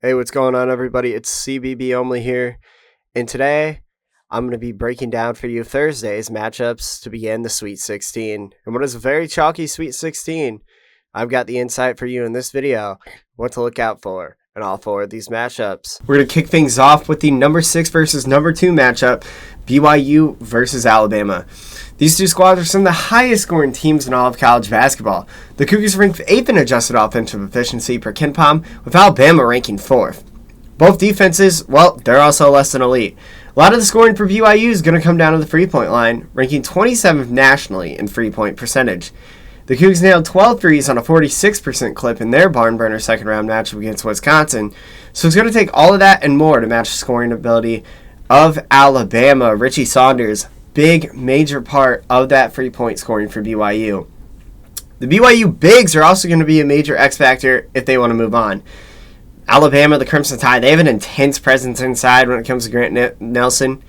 Hey, what's going on, everybody? It's CBB Only here, and today I'm going to be breaking down for you Thursday's matchups to begin the Sweet 16. And what is a very chalky Sweet 16, I've got the insight for you in this video, what to look out for in all four of these matchups. We're going to kick things off with the number 6 versus number 2 matchup, BYU versus Alabama. These two squads are some of the highest scoring teams in all of college basketball. The Cougars ranked 8th in adjusted offensive efficiency per KenPom, with Alabama ranking 4th. Both defenses, well, they're also less than elite. A lot of the scoring for BYU is going to come down to the free-point line, ranking 27th nationally in free-point percentage. The Cougs nailed 12 threes on a 46% clip in their barn burner second-round matchup against Wisconsin, so it's going to take all of that and more to match the scoring ability of Alabama. Richie Saunders, big, major part of that free-point scoring for BYU. The BYU bigs are also going to be a major X factor if they want to move on. Alabama, the Crimson Tide, they have an intense presence inside when it comes to Grant Nelson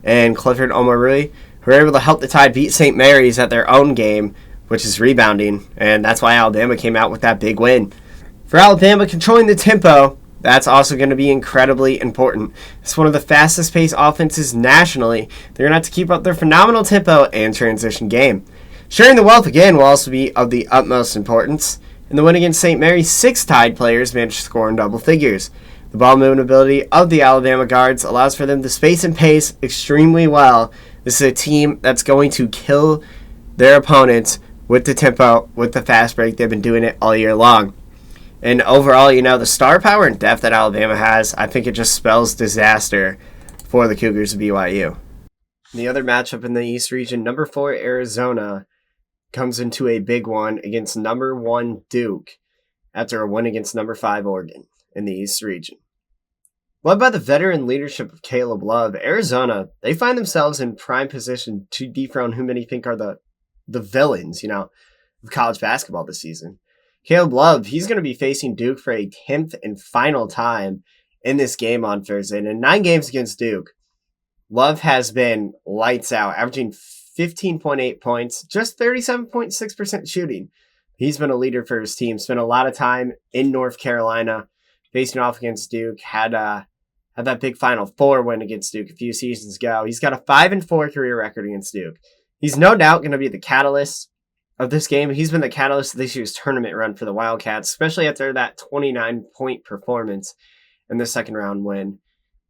and Clifford Omoruyi, who are able to help the Tide beat St. Mary's at their own game, which is rebounding, and that's why Alabama came out with that big win. For Alabama, controlling the tempo, that's also going to be incredibly important. It's one of the fastest paced offenses nationally. They're going to have to keep up their phenomenal tempo and transition game. Sharing the wealth again will also be of the utmost importance. In the win against St. Mary's, 6 Tide players managed to score in double figures. The ball movement ability of the Alabama guards allows for them to space and pace extremely well. This is a team that's going to kill their opponents with the tempo, with the fast break. They've been doing it all year long. And overall, the star power and depth that Alabama has, I think it just spells disaster for the Cougars of BYU. The other matchup in the East region, number 4 Arizona comes into a big one against number 1 Duke after a win against number 5 Oregon in the East region. Led by the veteran leadership of Caleb Love, Arizona, they find themselves in prime position to dethrone who many think are the villains, of college basketball this season. Caleb Love, he's going to be facing Duke for a 10th and final time in this game on Thursday. And in 9 games against Duke, Love has been lights out, averaging 15.8 points, just 37.6% shooting. He's been a leader for his team, spent a lot of time in North Carolina, facing off against Duke, had that big Final Four win against Duke a few seasons ago. He's got a 5-4 career record against Duke. He's no doubt going to be the catalyst of this game. He's been the catalyst of this year's tournament run for the Wildcats, especially after that 29-point performance in the second round win.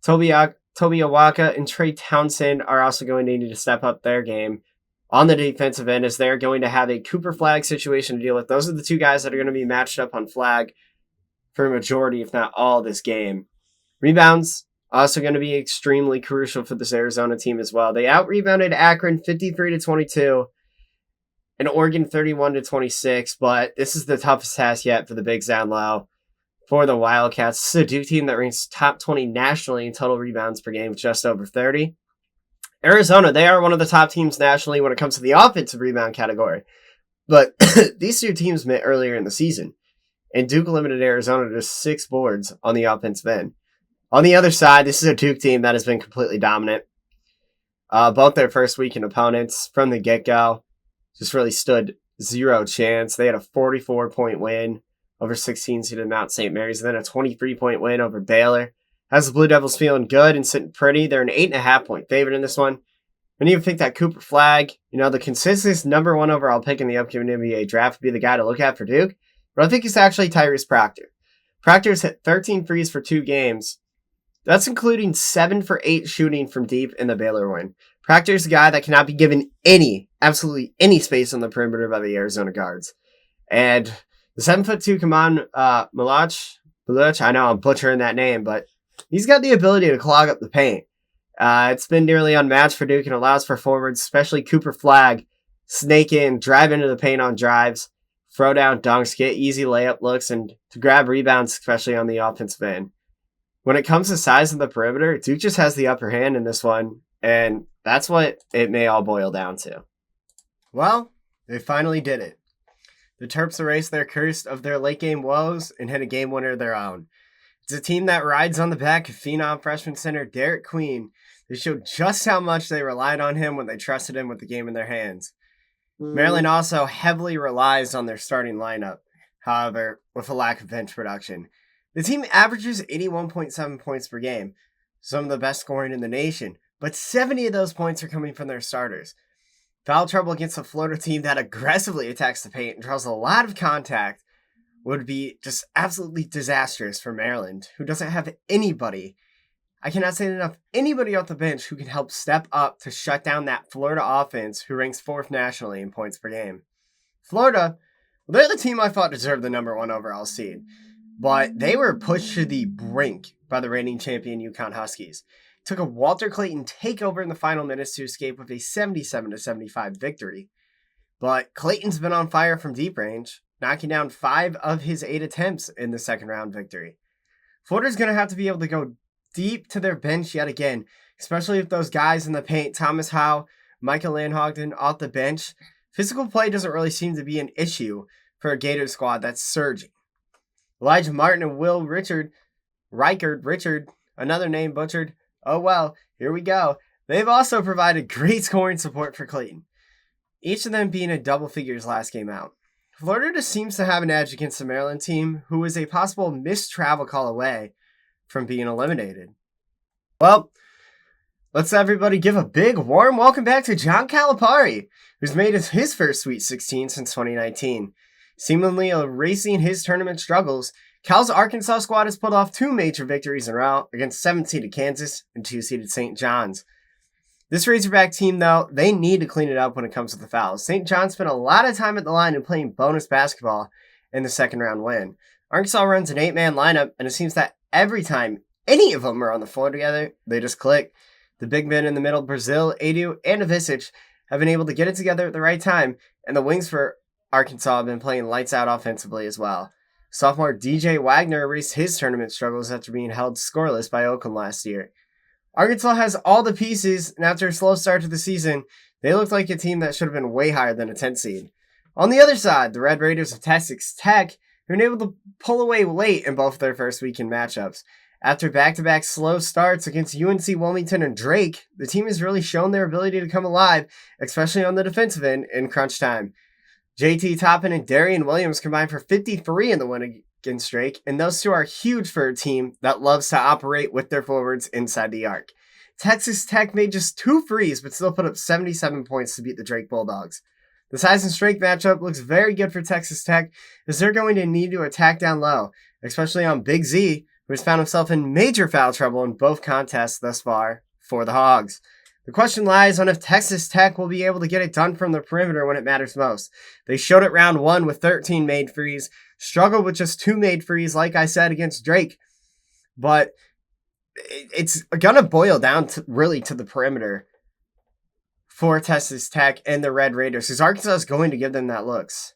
Toby Awaka and Trey Townsend are also going to need to step up their game on the defensive end, as they're going to have a Cooper Flag situation to deal with. Those are the two guys that are going to be matched up on Flag for a majority, if not all, of this game. Rebounds, also going to be extremely crucial for this Arizona team as well. They out-rebounded Akron 53-22 and Oregon 31-26, but this is the toughest task yet for the Bigs down low. For the Wildcats, this is a Duke team that ranks top 20 nationally in total rebounds per game with just over 30. Arizona, they are one of the top teams nationally when it comes to the offensive rebound category. But these two teams met earlier in the season, and Duke limited Arizona to 6 boards on the offensive end. On the other side, this is a Duke team that has been completely dominant. Both their first weekend opponents from the get-go just really stood zero chance. They had a 44-point win over 16-seeded Mount St. Mary's, and then a 23-point win over Baylor. Has the Blue Devils feeling good and sitting pretty. They're an 8.5-point favorite in this one. And even think that Cooper Flag, the consistent number 1 overall pick in the upcoming NBA draft, would be the guy to look at for Duke. But I think it's actually Tyrese Proctor. Proctor's hit 13 threes for 2 games. That's including 7 for 8 shooting from deep in the Baylor win. Proctor's a guy that cannot be given absolutely any space on the perimeter by the Arizona guards. And the 7'2" Kaman Maluch, I know I'm butchering that name, but he's got the ability to clog up the paint. It's been nearly unmatched for Duke and allows for forwards, especially Cooper Flag, snake in, drive into the paint on drives, throw down dunks, get easy layup looks, and to grab rebounds, especially on the offensive end. When it comes to size of the perimeter, Duke just has the upper hand in this one, and that's what it may all boil down to. Well, they finally did it. The Terps erased their curse of their late-game woes and hit a game winner of their own. It's a team that rides on the back of phenom freshman center Derek Queen. They showed just how much they relied on him when they trusted him with the game in their hands. Maryland also heavily relies on their starting lineup, however, with a lack of bench production. The team averages 81.7 points per game, some of the best scoring in the nation, but 70 of those points are coming from their starters. Foul trouble against a Florida team that aggressively attacks the paint and draws a lot of contact would be just absolutely disastrous for Maryland, who doesn't have anybody, I cannot say it enough, anybody off the bench who can help step up to shut down that Florida offense who ranks 4th nationally in points per game. Florida, well, they're the team I thought deserved the number 1 overall seed, but they were pushed to the brink by the reigning champion UConn Huskies. It took a Walter Clayton takeover in the final minutes to escape with a 77-75 victory. But Clayton's been on fire from deep range, knocking down 5 of his 8 attempts in the second round victory. Florida's going to have to be able to go deep to their bench yet again, especially if those guys in the paint, Thomas Howe, Michael Landhogden off the bench. Physical play doesn't really seem to be an issue for a Gator squad that's surging. Elijah Martin and Will Richard, another name butchered. Oh well, here we go. They've also provided great scoring support for Clayton, each of them being in double figures last game out. Florida just seems to have an edge against the Maryland team, who is a possible missed travel call away from being eliminated. Well, let's everybody give a big warm welcome back to John Calipari, who's made his first Sweet 16 since 2019. Seemingly erasing his tournament struggles, Cal's Arkansas squad has pulled off 2 major victories in a row against 7th-seeded Kansas and 2-seeded St. John's. This Razorback team, though, they need to clean it up when it comes to the fouls. St. John spent a lot of time at the line and playing bonus basketball in the second round win. Arkansas runs an 8-man lineup, and it seems that every time any of them are on the floor together, they just click. The big men in the middle, Brazil, Adu, and Avicic, have been able to get it together at the right time, and the wings for Arkansas have been playing lights out offensively as well. Sophomore DJ Wagner erased his tournament struggles after being held scoreless by Oakland last year. Arkansas has all the pieces, and after a slow start to the season, they looked like a team that should have been way higher than a 10th seed. On the other side, the Red Raiders of Texas Tech have been able to pull away late in both their first weekend matchups. After back-to-back slow starts against UNC Wilmington and Drake, the team has really shown their ability to come alive, especially on the defensive end in crunch time. JT Toppin and Darian Williams combined for 53 in the win against Drake, and those 2 are huge for a team that loves to operate with their forwards inside the arc. Texas Tech made just 2 threes, but still put up 77 points to beat the Drake Bulldogs. The size and strength matchup looks very good for Texas Tech, as they're going to need to attack down low, especially on Big Z, who has found himself in major foul trouble in both contests thus far for the Hogs. The question lies on if Texas Tech will be able to get it done from the perimeter when it matters most. They showed it round 1 with 13 made threes, struggled with just 2 made threes, like I said, against Drake. But it's going to boil down to the perimeter for Texas Tech and the Red Raiders, because Arkansas is going to give them that looks.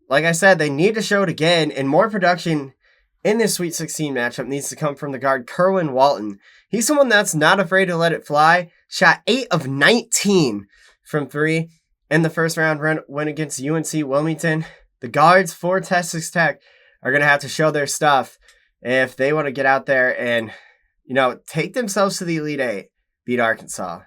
Like I said, they need to show it again, and more production in this Sweet 16 matchup needs to come from the guard Kerwin Walton. He's someone that's not afraid to let it fly. Shot 8 of 19 from 3 in the first round win against UNC Wilmington. The guards for Texas Tech are going to have to show their stuff if they want to get out there and, take themselves to the Elite Eight, beat Arkansas.